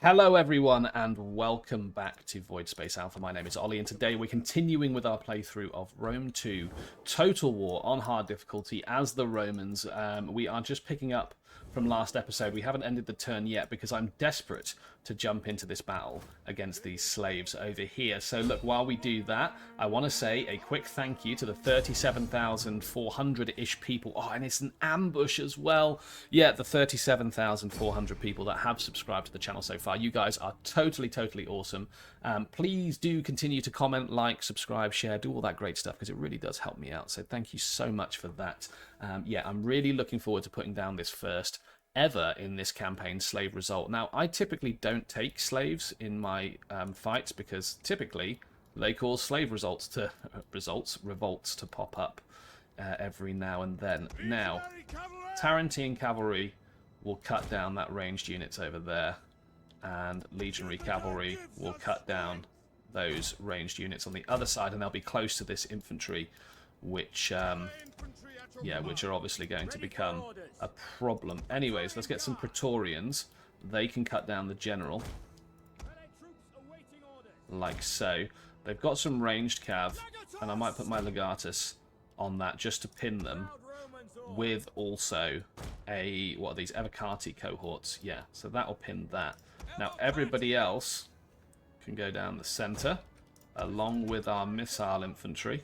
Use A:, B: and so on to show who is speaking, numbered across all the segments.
A: Hello everyone and welcome back to Voidspace Alpha. My name is Ollie and today we're continuing with our playthrough of Rome 2 Total War on hard difficulty as the Romans. We are just picking up from last episode. We haven't ended the turn yet because I'm desperate to jump into this battle against these slaves over here. So look, while we do that, I want to say a quick thank you to the 37,400-ish people. Oh, and it's an ambush as well. Yeah, the 37,400 people that have subscribed to the channel so far. You guys are totally awesome. Please do continue to comment, like, subscribe, share, do all that great stuff because it really does help me out. So thank you so much for that. Yeah, I'm really looking forward to putting down this first ever in this campaign slave result. Now, I typically don't take slaves in my fights because typically they cause slave revolts to pop up every now and then. Now, Tarentine cavalry will cut down that ranged units over there, and legionary cavalry will cut down those ranged units on the other side, and they'll be close to this infantry, which which are obviously going to become a problem. Anyways, let's get some Praetorians. They can cut down the general, like so. They've got some ranged cav, and I might put my legatus on that just to pin them, with also a, what are these, Evocati cohorts. Yeah, so that'll pin that. Now everybody else can go down the center, along with our missile infantry.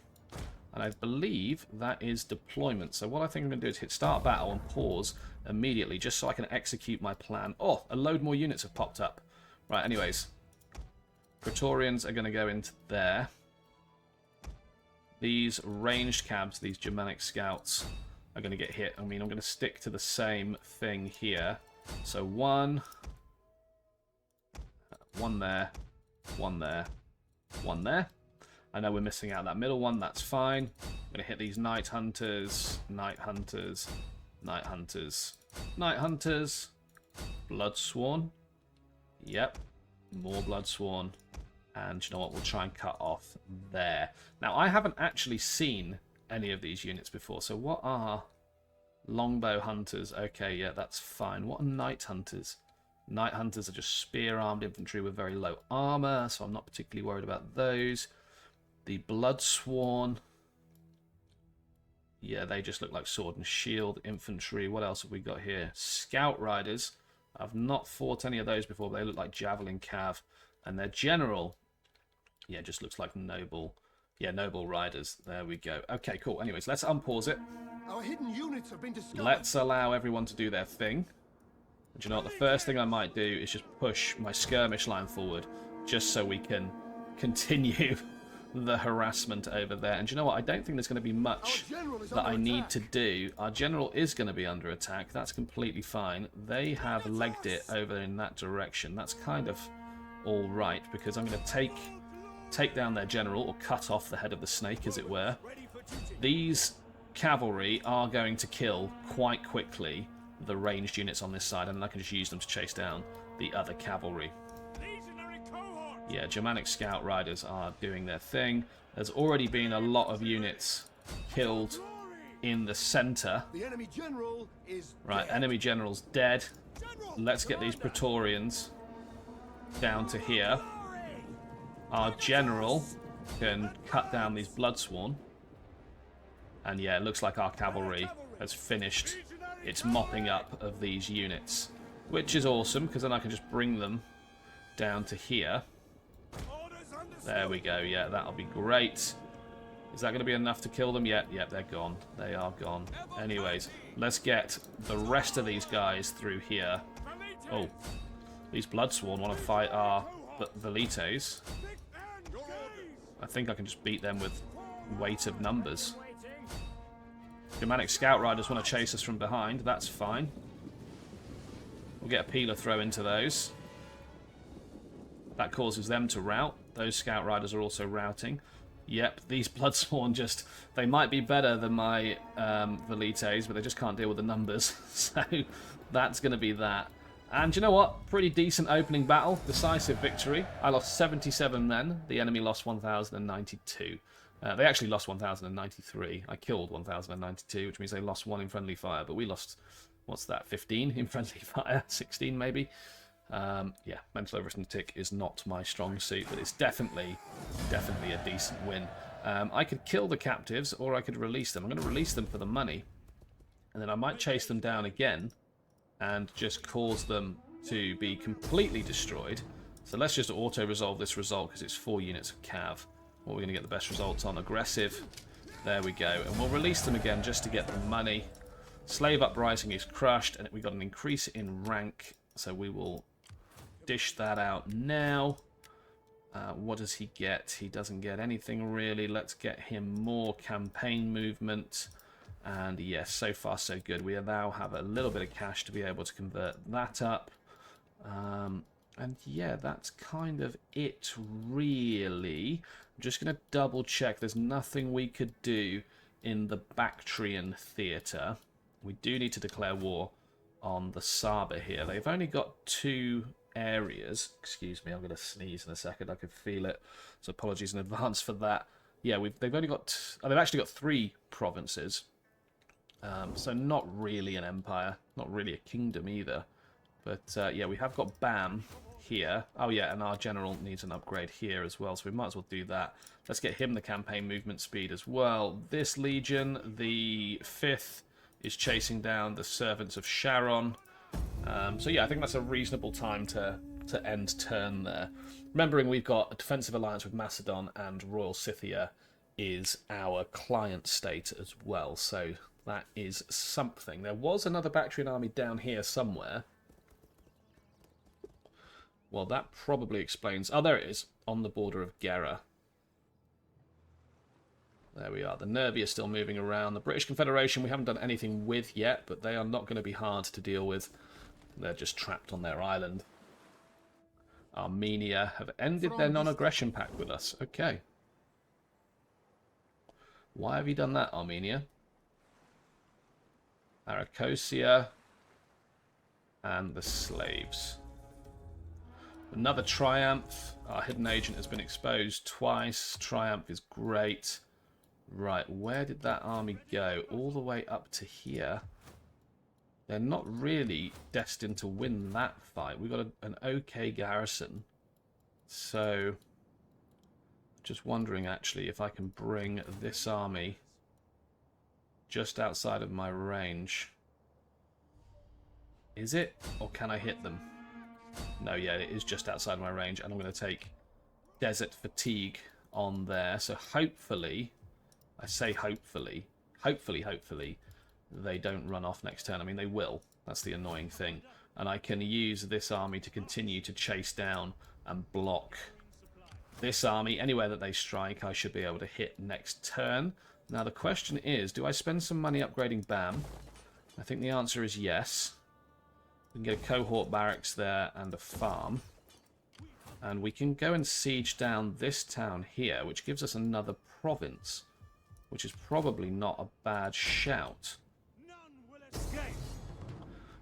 A: And I believe that is deployment. So what I think I'm going to do is hit start battle and pause immediately, just so I can execute my plan. Oh, a load more units have popped up. Right, anyways. Praetorians are going to go into there. These ranged cabs, these Germanic scouts, are going to get hit. I mean, I'm going to stick to the same thing here. So one there, one there, one there. I know we're missing out that middle one, that's fine. I'm going to hit these Night Hunters, Night Hunters, Night Hunters, Night Hunters, Bloodsworn. Yep, more Bloodsworn. And you know what, we'll try and cut off there. Now, I haven't actually seen any of these units before, so what are Longbow Hunters? Okay, yeah, that's fine. What are Night Hunters? Night Hunters are just spear-armed infantry with very low armor, so I'm not particularly worried about those. The Bloodsworn, yeah, they just look like sword and shield infantry. What else have we got here? Scout Riders. I've not fought any of those before, but they look like javelin cav. And their general, yeah, just looks like noble. Yeah, noble riders. There we go. Okay, cool. Anyways, let's unpause it.
B: Our hidden units have been discovered.
A: Let's allow everyone to do their thing. And you know what? The first thing I might do is just push my skirmish line forward, just so we can continue the harassment over there. And you know what? I don't think there's going to be much that I need to do. Our general is going to be under attack. That's completely fine. They have legged it over in that direction. That's kind of all right, because I'm going to take down their general, or cut off the head of the snake, as it were. These cavalry are going to kill quite quickly the ranged units on this side, and then I can just use them to chase down the other cavalry. Yeah, Germanic Scout Riders are doing their thing. There's already been a lot of units killed in the center.
B: The enemy general is
A: right,
B: dead.
A: Enemy general's dead. Let's get these Praetorians down to here. Our general can cut down these Bloodsworn. And yeah, it looks like our cavalry has finished its mopping up of these units, which is awesome, because then I can just bring them down to here. There we go. Yeah, that'll be great. Is that going to be enough to kill them? Yep, they're gone. They are gone. Anyways, let's get the rest of these guys through here. Oh, these Bloodsworn want to fight our Velites. I think I can just beat them with weight of numbers. Germanic Scout Riders want to chase us from behind. That's fine. We'll get a peeler throw into those. That causes them to rout. Those Scout Riders are also routing. Yep, these Bloodsworn just... They might be better than my Velites, but they just can't deal with the numbers. So that's going to be that. And you know what? Pretty decent opening battle. Decisive victory. I lost 77 men. The enemy lost 1,092. They actually lost 1,093. I killed 1,092, which means they lost 1 in friendly fire. But we lost, what's that, 15 in friendly fire? 16 maybe? Yeah, mental arithmetic is not my strong suit, but it's definitely a decent win. I could kill the captives, or I could release them. I'm going to release them for the money, and then I might chase them down again and just cause them to be completely destroyed. So let's just auto-resolve this result because it's 4 units of cav. What we're going to get the best results on. Aggressive. There we go. And we'll release them again just to get the money. Slave Uprising is crushed, and we got an increase in rank. So we will dish that out now. What does he get? He doesn't get anything really. Let's get him more campaign movement. And yes, so far so good. We now have a little bit of cash to be able to convert that up. And yeah, that's kind of it really. I'm just going to double check. There's nothing we could do in the Bactrian theatre. We do need to declare war on the Saba here. They've only got 2 areas. Excuse me, I'm going to sneeze in a second. I can feel it. So apologies in advance for that. Yeah, they've only got... Oh, they've actually got 3 provinces. So not really an empire. Not really a kingdom either. But yeah, we have got BAM here. Oh yeah, and our general needs an upgrade here as well, so we might as well do that. Let's get him the campaign movement speed as well. This legion, the 5th, is chasing down the servants of Sharon. So yeah, I think that's a reasonable time to end turn there. Remembering we've got a defensive alliance with Macedon, and Royal Scythia is our client state as well, so that is something. There was another Bactrian army down here somewhere. Well, that probably explains... Oh, there it is, on the border of Gera. There we are. The Nervi are still moving around. The British Confederation we haven't done anything with yet, but they are not going to be hard to deal with. They're just trapped on their island. Armenia have ended their non-aggression pact with us. Okay. Why have you done that, Armenia? Arachosia and the slaves. Another Triumph. Our hidden agent has been exposed twice. Triumph is great. Right, where did that army go? All the way up to here. They're not really destined to win that fight. We've got an okay garrison. So, just wondering actually if I can bring this army just outside of my range. Is it? Or can I hit them? No, yeah, it is just outside my range, and I'm going to take Desert Fatigue on there. So hopefully, I say hopefully, they don't run off next turn. I mean, they will. That's the annoying thing. And I can use this army to continue to chase down and block this army. Anywhere that they strike, I should be able to hit next turn. Now, the question is, do I spend some money upgrading BAM? I think the answer is yes. We can get a cohort barracks there and a farm. And we can go and siege down this town here, which gives us another province, which is probably not a bad shout.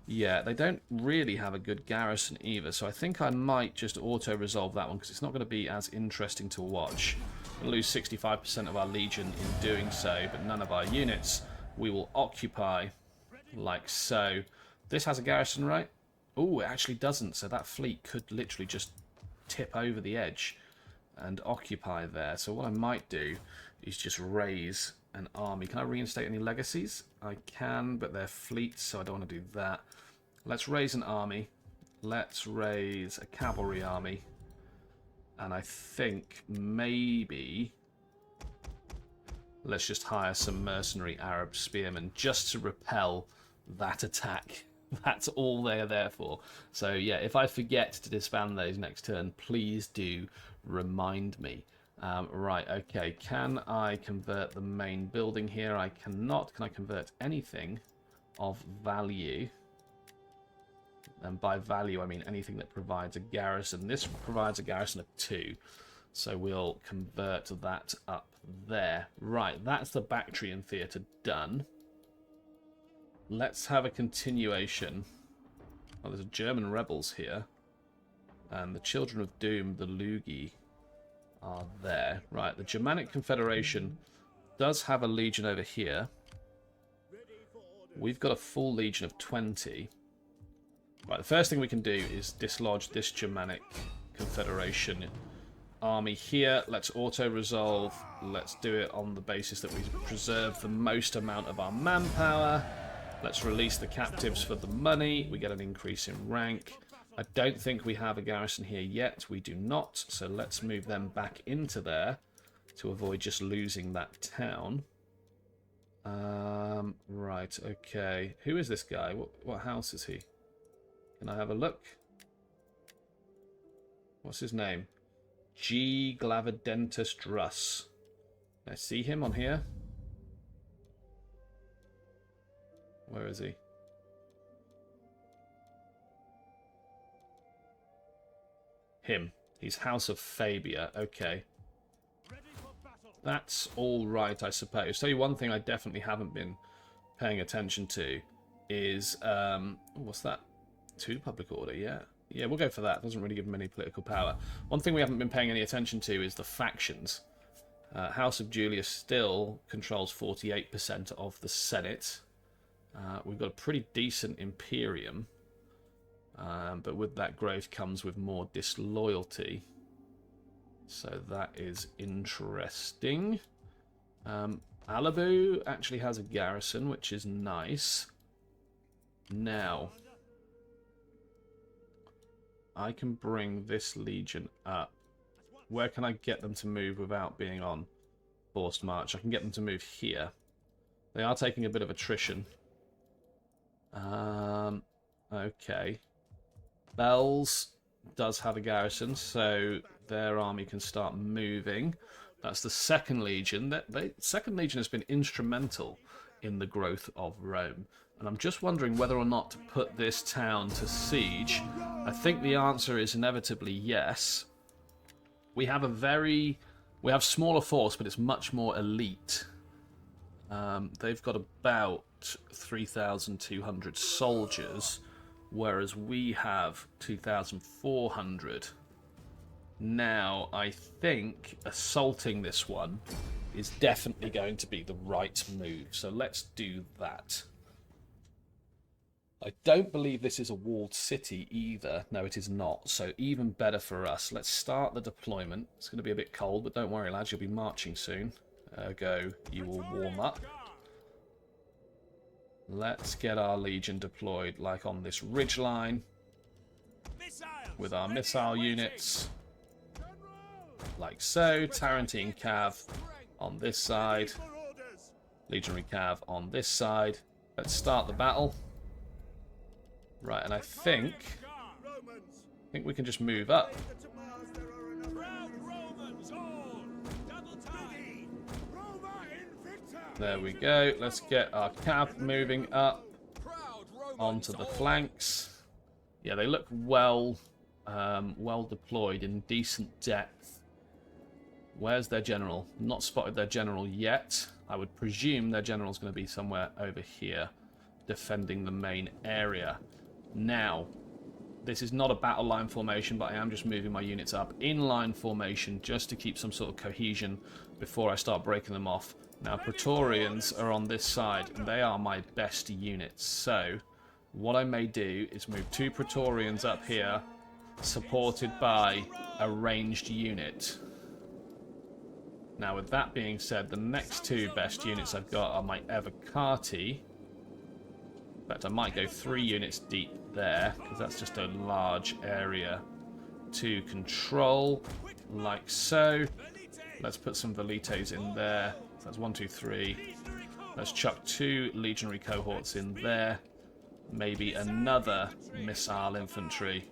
A: Yeah, they don't really have a good garrison either, so I think I might just auto-resolve that one because it's not going to be as interesting to watch. We'll lose 65% of our legion in doing so, but none of our units. We will occupy like so. This has a garrison, right? Oh, it actually doesn't, so that fleet could literally just tip over the edge and occupy there. So what I might do is just raise an army. Can I reinstate any legacies? I can, but they're fleets, so I don't want to do that. Let's raise an army. Let's raise a cavalry army. And I think maybe let's just hire some mercenary Arab spearmen just to repel that attack. That's all they're there for. So yeah, if I forget to disband those next turn, please do remind me. Right, okay. Can I convert the main building here? I cannot. Can I convert anything of value? And by value, I mean anything that provides a garrison. This provides a garrison of 2. So we'll convert that up there. Right, that's the Bactrian theatre done. Let's have a continuation. Oh, there's German rebels here. And the Children of Doom, the Lugi, are there. Right, the Germanic Confederation does have a legion over here. We've got a full legion of 20. Right, the first thing we can do is dislodge this Germanic Confederation army here. Let's auto-resolve. Let's do it on the basis that we preserve the most amount of our manpower. Let's release the captives for the money. We get an increase in rank. I don't think we have a garrison here yet. We do not. So let's move them back into there to avoid just losing that town. Right, okay. Who is this guy? What house is he? Can I have a look? What's his name? G. Glavadentus Druss. Can I see him on here? Where is he? Him. He's House of Fabia. Okay. That's all right, I suppose. Tell you one thing I definitely haven't been paying attention to is... what's that? 2 public order, yeah. Yeah, we'll go for that. Doesn't really give them any political power. One thing we haven't been paying any attention to is the factions. House of Julius still controls 48% of the Senate. We've got a pretty decent Imperium. But with that growth comes with more disloyalty. So that is interesting. Alabu actually has a garrison, which is nice. Now, I can bring this legion up. Where can I get them to move without being on forced march? I can get them to move here. They are taking a bit of attrition. Okay. Bells does have a garrison, so their army can start moving. That's the Second Legion. The Second Legion has been instrumental in the growth of Rome. And I'm just wondering whether or not to put this town to siege. I think the answer is inevitably yes. We have smaller force, but it's much more elite. They've got about 3,200 soldiers, whereas we have 2,400. Now, I think assaulting this one is definitely going to be the right move. So let's do that. I don't believe this is a walled city either. No, it is not. So even better for us. Let's start the deployment. It's going to be a bit cold, but don't worry, lads. You'll be marching soon. Ergo, you will warm up. Let's get our legion deployed, like on this ridge line, with our missile units, like so. Tarentine Cav on this side, Legionary Cav on this side. Let's start the battle. Right, and I think we can just move up. There we go. Let's get our cav moving up onto the flanks. Yeah, they look well deployed in decent depth. Where's their general? Not spotted their general yet. I would presume their general's going to be somewhere over here, defending the main area. Now, this is not a battle line formation, but I am just moving my units up in line formation just to keep some sort of cohesion before I start breaking them off. Now, Praetorians are on this side, and they are my best units. So, what I may do is move 2 Praetorians up here, supported by a ranged unit. Now, with that being said, the next 2 best units I've got are my Evocati. In fact, I might go 3 units deep there, because that's just a large area to control, like so. Let's put some Velites in there. So that's 1, 2, 3. Let's chuck 2 legionary cohorts in there. Maybe another missile infantry.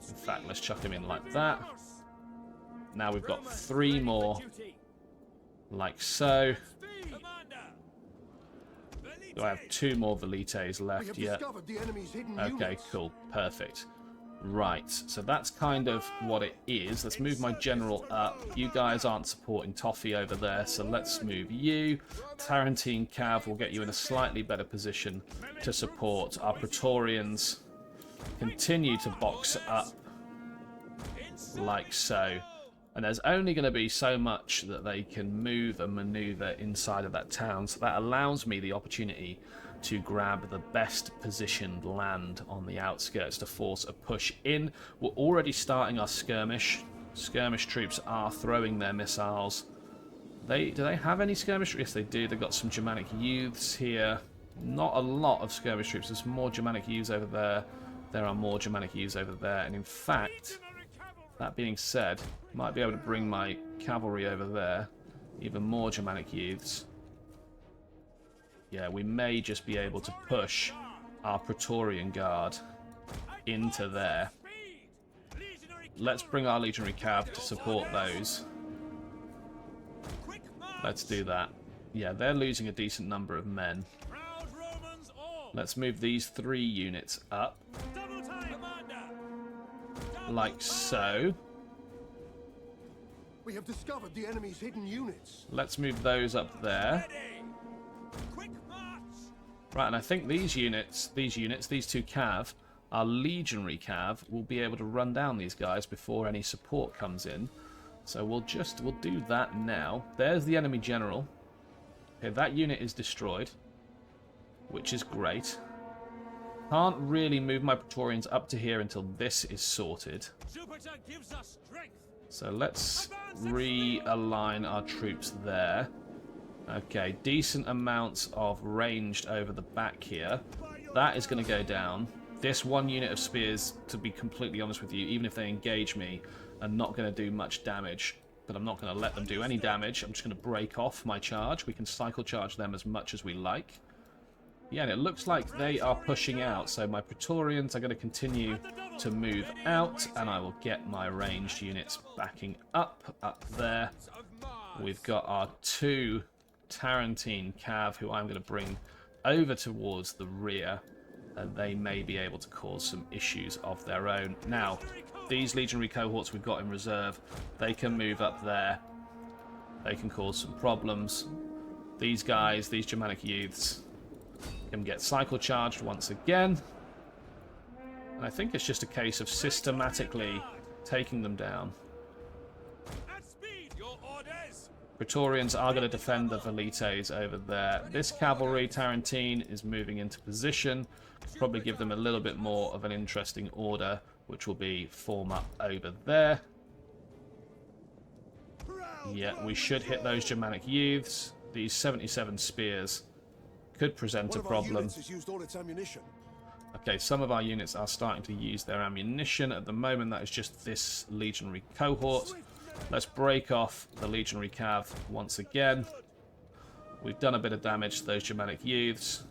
A: In fact, let's chuck him in like that. Now we've got 3 more, like so. Do I have 2 more Velites left yet? Okay, cool. Perfect. Right, so that's kind of what it is. Let's move my general up. You guys aren't supporting Toffee over there, so let's move you. Tarentine Cav will get you in a slightly better position to support. Our Praetorians continue to box up like so. And there's only going to be so much that they can move and maneuver inside of that town. So that allows me the opportunity to grab the best positioned land on the outskirts to force a push in. We're already starting our skirmish. Skirmish troops are throwing their missiles. Do they have any skirmish? Yes, they do. They've got some Germanic youths here. Not a lot of skirmish troops. There's more Germanic youths over there. There are more Germanic youths over there. And in fact, that being said, might be able to bring my cavalry over there. Even more Germanic youths. Yeah, we may just be able to push our Praetorian Guard into there. Let's bring our Legionary Cav to support those. Let's do that. Yeah, they're losing a decent number of men. Let's move these 3 units up. Like so.
B: We have discovered the enemy's hidden units.
A: Let's move those up there. Right, and I think these 2 cav, our Legionary Cav, will be able to run down these guys before any support comes in. So we'll do that now. There's the enemy general. Okay, that unit is destroyed, which is great. Can't really move my Praetorians up to here until this is sorted. So let's realign our troops there. Okay, decent amounts of ranged over the back here. That is going to go down. This 1 unit of spears, to be completely honest with you, even if they engage me, are not going to do much damage. But I'm not going to let them do any damage. I'm just going to break off my charge. We can cycle charge them as much as we like. Yeah, and it looks like they are pushing out. So my Praetorians are going to continue to move out. And I will get my ranged units backing up there. We've got our 2 Tarentine Cav, who I'm going to bring over towards the rear. And they may be able to cause some issues of their own. Now, these legionary cohorts we've got in reserve, they can move up there. They can cause some problems. These guys, these Germanic youths, can get cycle charged once again. And I think it's just a case of systematically taking them down. Praetorians are going to defend the Velites over there. This cavalry, Tarentine, is moving into position. Probably give them a little bit more of an interesting order, which will be form up over there. Yeah, we should hit those Germanic youths. These 77 spears could present a problem. Okay, some of our units are starting to use their ammunition. At the moment, that is just this legionary cohort. Let's break off the Legionary Cav once again. We've done a bit of damage to those Germanic youths.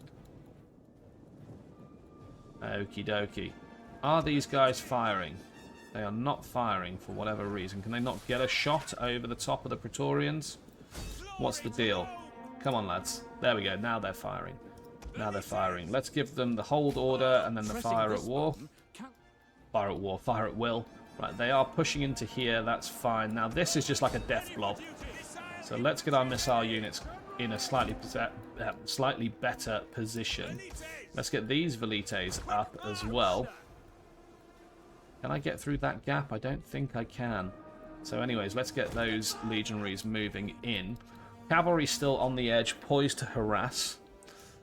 A: Okie dokie. Are these guys firing? They are not firing for whatever reason. Can they not get a shot over the top of the Praetorians? What's the deal? Come on, lads. There we go. Now they're firing. Now they're firing. Let's give them the hold order and then the fire at war. Fire at war. Fire at will. Right, they are pushing into here. That's fine. Now this is just like a death blob. So let's get our missile units in a slightly better position. Let's get these Velites up as well. Can I get through that gap? I don't think I can. So anyways, let's get those legionaries moving in. Cavalry still on the edge, poised to harass.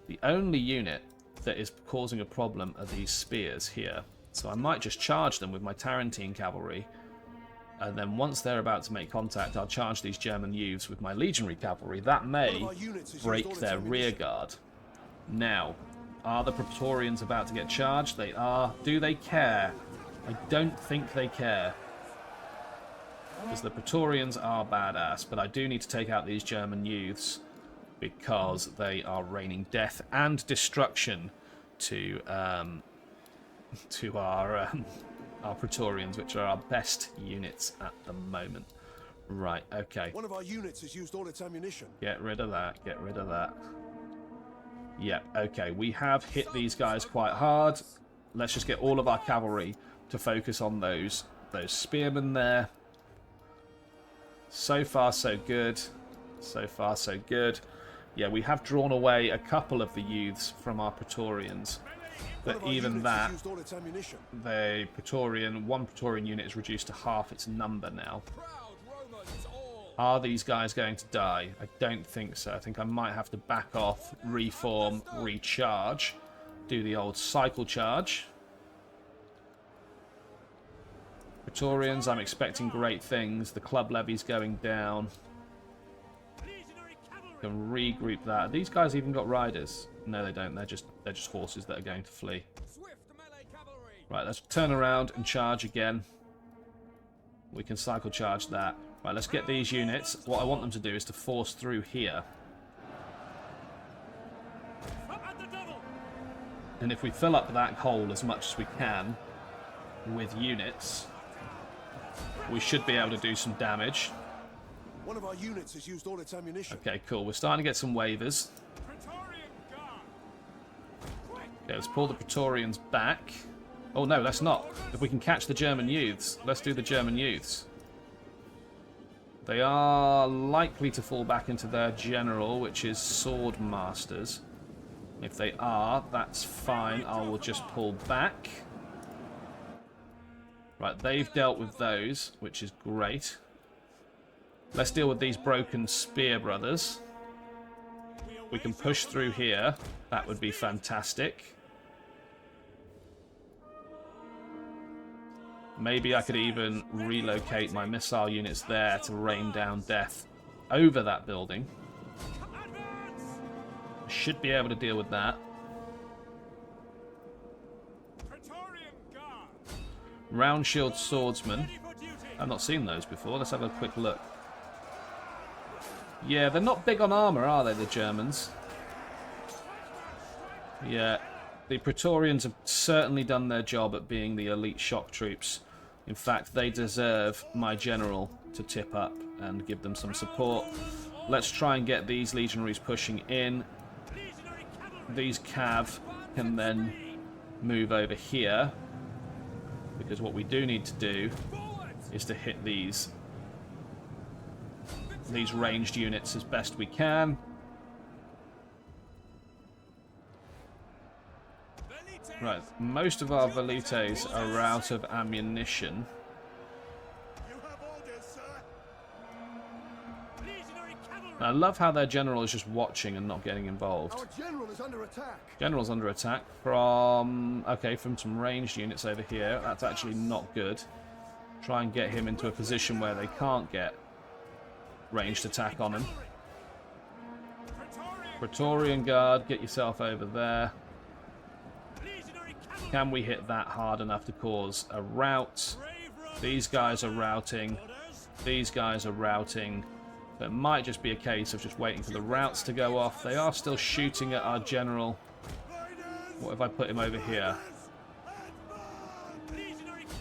A: The only unit that is causing a problem are these spears here. So I might just charge them with my Tarentine cavalry. And then once they're about to make contact, I'll charge these German youths with my legionary cavalry. That may break their rear guard. Now, are the Praetorians about to get charged? They are. Do they care? I don't think they care. Because the Praetorians are badass, but I do need to take out these German youths because they are raining death and destruction to our Praetorians, which are our best units at the moment. Right, okay.
B: One of our units has used all its ammunition.
A: Get rid of that, get rid of that. Yeah, okay, we have hit these guys quite hard. Let's just get all of our cavalry to focus on those spearmen there. So far, so good. So far, so good. Yeah, we have drawn away a couple of the youths from our Praetorians. But even that, one Praetorian unit is reduced to half its number now. Are these guys going to die? I don't think so. I think I might have to back off, reform, recharge, do the old cycle charge. Praetorians, I'm expecting great things. The club levy's going down. Can regroup that. These guys even got riders? No, they don't. They're just horses that are going to flee. Right, let's turn around and charge again. We can cycle charge that. Right, let's get these units. What I want them to do is to force through here. And if we fill up that hole as much as we can with units, we should be able to do some damage.
B: One of our units has used all its ammunition.
A: Okay, cool. We're starting to get some waivers. Okay, let's pull the Praetorians back. Oh, no, let's not. If we can catch the German youths, let's do the German youths. They are likely to fall back into their general, which is sword masters. If they are, that's fine. I will just pull back. Right, they've dealt with those, which is great. Let's deal with these broken spear brothers. We can push through here. That would be fantastic. Maybe I could even relocate my missile units there to rain down death over that building. I should be able to deal with that. Round shield swordsman. I've not seen those before. Let's have a quick look. Yeah, they're not big on armor, are they, the Germans? Yeah, the Praetorians have certainly done their job at being the elite shock troops. In fact, they deserve my general to tip up and give them some support. Let's try and get these legionaries pushing in. These cav can then move over here, because what we do need to do is to hit these ranged units as best we can. Right, most of our Velites are out of ammunition. I love how their general is just watching and not getting involved.
B: Our general is under attack.
A: General's under attack from... okay, from some ranged units over here. That's actually not good. Try and get him into a position where they can't get ranged attack on him. Praetorian Guard, get yourself over there. Can we hit that hard enough to cause a rout? These guys are routing. These guys are routing. So it might just be a case of just waiting for the routs to go off. They are still shooting at our general. What if I put him over here?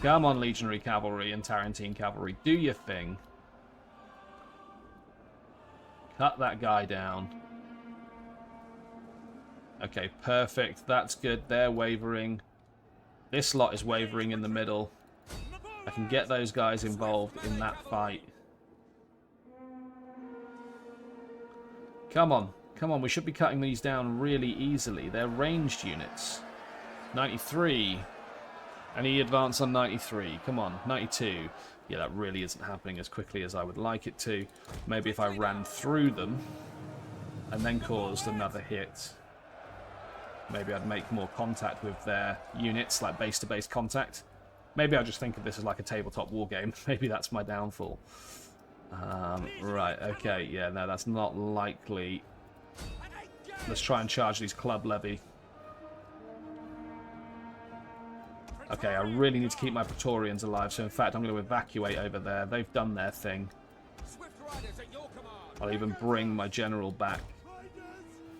A: Come on, Legionary Cavalry and Tarentine Cavalry. Do your thing. Cut that guy down. Okay, perfect. That's good. They're wavering. This lot is wavering in the middle. I can get those guys involved in that fight. Come on. Come on. We should be cutting these down really easily. They're ranged units. 93. Any advance on 93? Come on. 92. Yeah, that really isn't happening as quickly as I would like it to. Maybe if I ran through them and then caused another hit, maybe I'd make more contact with their units, like base-to-base contact. Maybe I just think of this as like a tabletop war game. Maybe that's my downfall. Right, okay, yeah, no, that's not likely. Let's try and charge these club levy. Okay, I really need to keep my Praetorians alive, so in fact I'm going to evacuate over there. They've done their thing. I'll even bring my general back.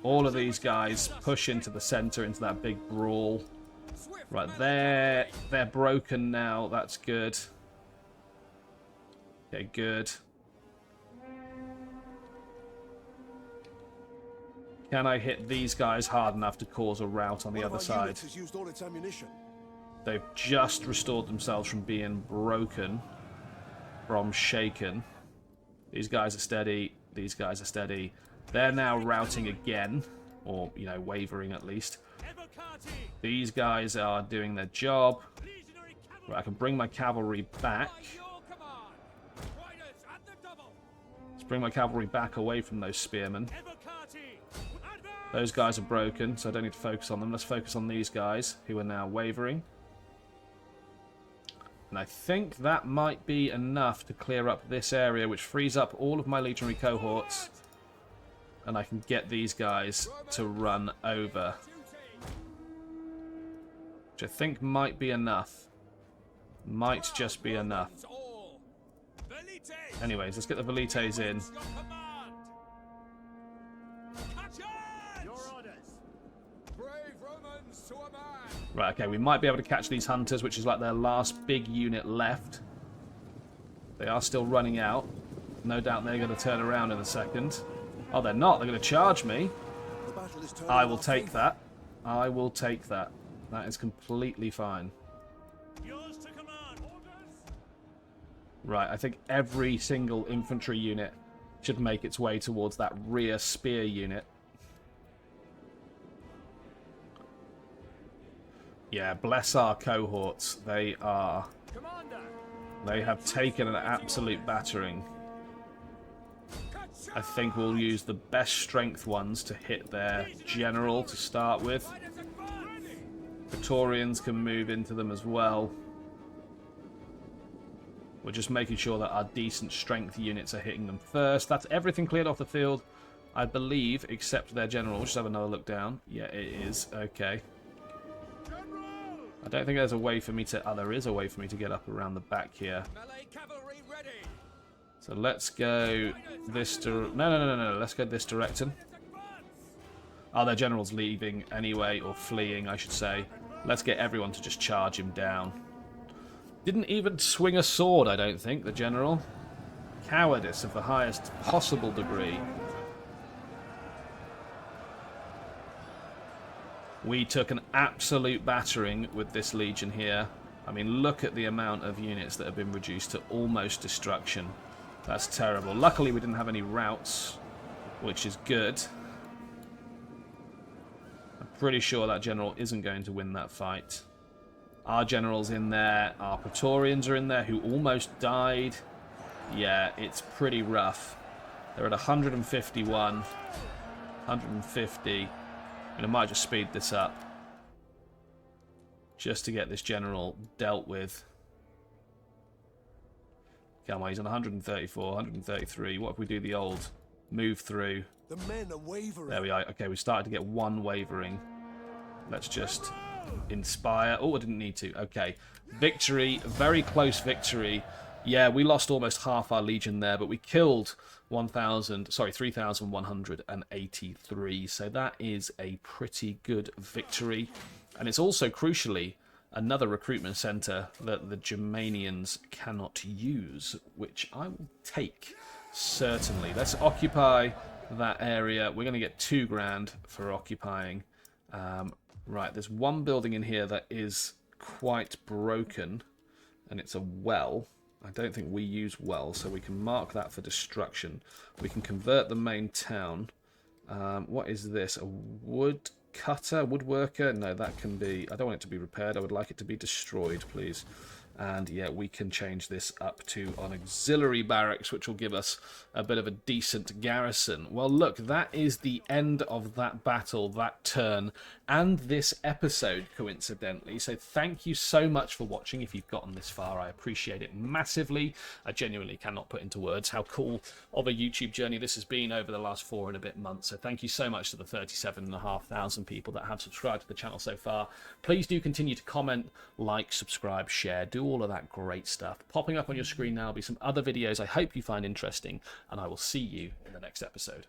A: All of these guys push into the center, into that big brawl. Right, they're broken now. That's good. Okay, good. Can I hit these guys hard enough to cause a rout on the other side? They've just restored themselves from being broken, from shaken. These guys are steady. These guys are steady. They're now routing again, or, you know, wavering at least. These guys are doing their job. Right, I can bring my cavalry back. bring my cavalry back away from those spearmen. Those guys are broken, so I don't need to focus on them. Let's focus on these guys, who are now wavering. And I think that might be enough to clear up this area, which frees up all of my legionary cohorts. And I can get these guys to run over. Which I think might be enough. Might just be enough. Anyways, let's get the Velites in. Right, okay, we might be able to catch these hunters, which is like their last big unit left. They are still running out. No doubt they're going to turn around in a second. Oh, they're not. They're going to charge me. I will take that. I will take that. That is completely fine. Right, I think every single infantry unit should make its way towards that rear spear unit. Yeah, bless our cohorts. They have taken an absolute battering. I think we'll use the best strength ones to hit their general to start with. Praetorians can move into them as well. We're just making sure that our decent strength units are hitting them first. That's everything cleared off the field, I believe, except their general. We'll just have another look down. Yeah, it is. Okay. I don't think there's a way for me to... Oh, there is a way for me to get up around the back here. So let's go this... No. Let's go this direction. Oh, their general's leaving anyway, or fleeing, I should say. Let's get everyone to just charge him down. Didn't even swing a sword, I don't think, the general. Cowardice of the highest possible degree. We took an absolute battering with this legion here. I mean, look at the amount of units that have been reduced to almost destruction. That's terrible. Luckily, we didn't have any routes, which is good. I'm pretty sure that general isn't going to win that fight. Our general's in there. Our Praetorians are in there, who almost died. Yeah, it's pretty rough. They're at 151. 150. And I might just speed this up just to get this general dealt with. Come on, he's on 134, 133. What if we do the old move through?
B: The men are wavering.
A: There we are. Okay, we started to get one wavering. Let's just inspire. Oh, I didn't need to. Okay, victory, very close victory. Yeah, we lost almost half our legion there, but we killed 3,183. So that is a pretty good victory. And it's also, crucially, another recruitment center that the Germanians cannot use, which I will take, certainly. Let's occupy that area. We're going to get 2 grand for occupying. Right, there's one building in here that is quite broken, and it's a well. I don't think we use well, so we can mark that for destruction. We can convert the main town. What is this? A woodcutter? Woodworker? No, that can be... I don't want it to be repaired. I would like it to be destroyed, please. And yeah, we can change this up to an auxiliary barracks, which will give us a bit of a decent garrison. Well, look, that is the end of that battle, that turn, and this episode, coincidentally. So thank you so much for watching. If you've gotten this far, I appreciate it massively. I genuinely cannot put into words how cool of a YouTube journey this has been over the last 4 and a bit months. So thank you so much to the 37,500 people that have subscribed to the channel so far. Please do continue to comment, like, subscribe, share, do all of that great stuff. Popping up on your screen now will be some other videos I hope you find interesting, and I will see you in the next episode.